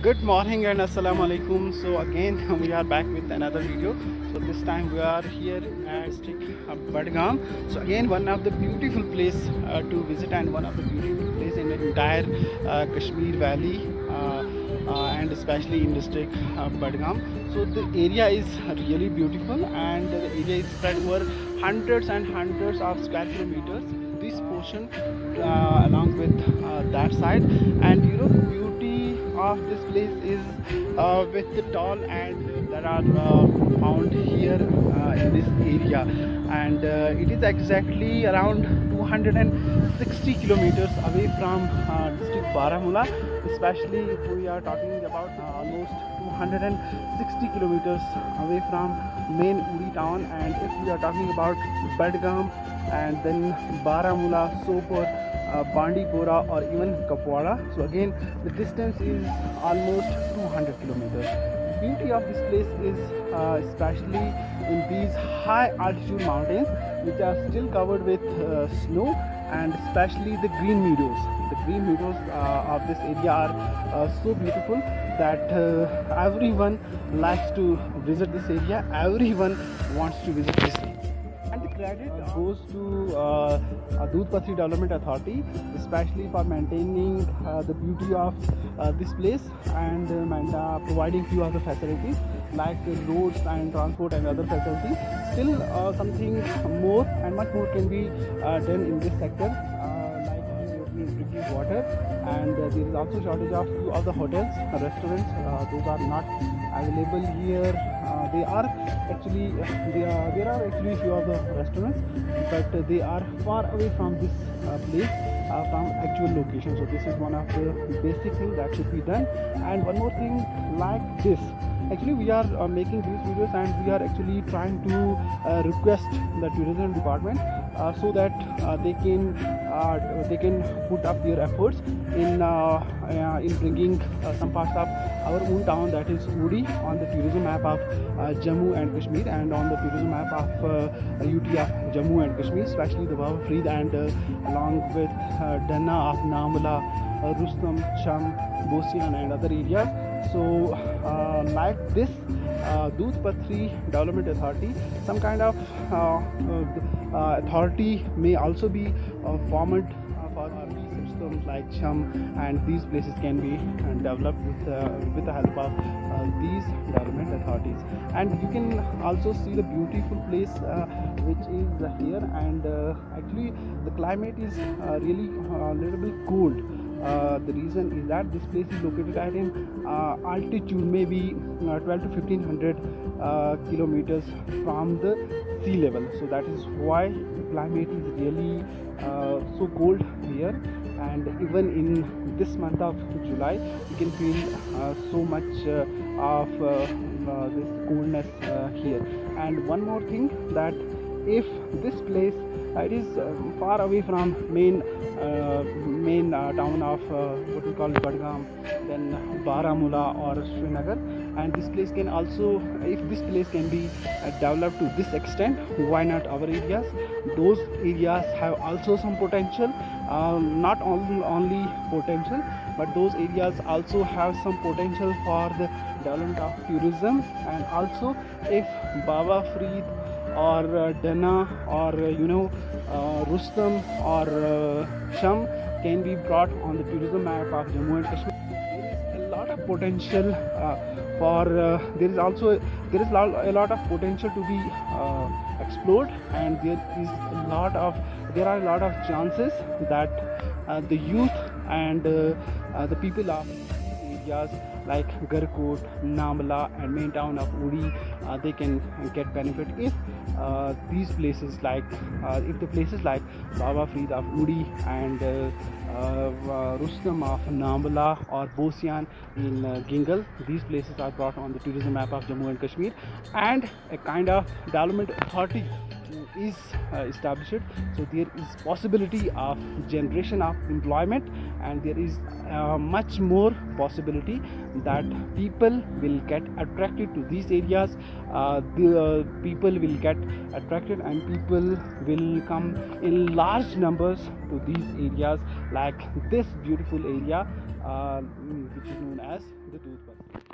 Good morning and assalamu alaikum. So again we are back with another video. So this time we are here at district Badgam. So again one of the beautiful place to visit and one of the beautiful place in the entire Kashmir Valley and especially in district Badgam. So the area is really beautiful and the area is spread over hundreds and hundreds of square kilometers. This portion along with that side, and you know the beauty of this place is with the tall and that are found here in this area, and it is exactly around 260 kilometers away from district Baramulla, especially if we are talking about almost 260 kilometers away from main Uri town. And if we are talking about Badgam and then Baramulla, Sopor, Bandipora or even Kapwara, so again the distance is almost 200 kilometers. The beauty of this place is especially in these high altitude mountains which are still covered with snow, and especially the green meadows. The green meadows of this area are so beautiful that everyone likes to visit this area. Everyone wants to visit this area. And the credit goes to Doodh Pathri Development Authority, especially for maintaining the beauty of this place and providing few other facilities like roads and transport and other facilities. Still, something more and much more can be done in this sector, like drinking water, and there is also shortage of few of the hotels, restaurants. Those are not available here. They are actually there are actually few of the restaurants, but they are far away from this place, from actual location. So this is one of the basic things that should be done. And one more thing like this, actually we are making these videos and we are actually trying to request the tourism department so that they can put up their efforts in bringing some parts of our own town, that is Uri, on the tourism map of Jammu and Kashmir, and on the tourism map of UT of Jammu and Kashmir, especially the Baba Farid, and along with Dana of Namla, Rustam, Sham, Bosian and other areas. So like this Doodh Pathri Development Authority, some kind of authority may also be formed for these systems like Sham, and these places can be developed with the help of these development authorities. And you can also see the beautiful place which is here, and actually the climate is really a little bit cold. The reason is that this place is located at an altitude maybe 12 to 1500 kilometers from the sea level. So that is why the climate is really so cold here. And even in this month of July, you can feel so much of this coldness here. And one more thing, that if this place it is far away from main town of what we call Badgam, then Baramulla or Srinagar, and this place can also, if this place can be developed to this extent, why not our areas? Those areas have also some potential, not only potential, but those areas also have some potential for the development of tourism. And also if Baba Farid or Dana or Rustam or Sham can be brought on the tourism map of Jammu and Kashmir, there is a lot of potential for there is a lot of potential to be explored, and there are a lot of chances that the youth and the people of these areas like Garkot, Namla and main town of Uri, they can get benefit if these places like if the places like Baba Farid of Uri and Rustam of Namla or Bosian in Gingal, these places are brought on the tourism map of Jammu and Kashmir, and a kind of development authority is established. So there is possibility of generation of employment, and there is much more possibility that people will get attracted to these areas. The people will get attracted and people will come in large numbers to these areas like this beautiful area which is known as the Doodh Path.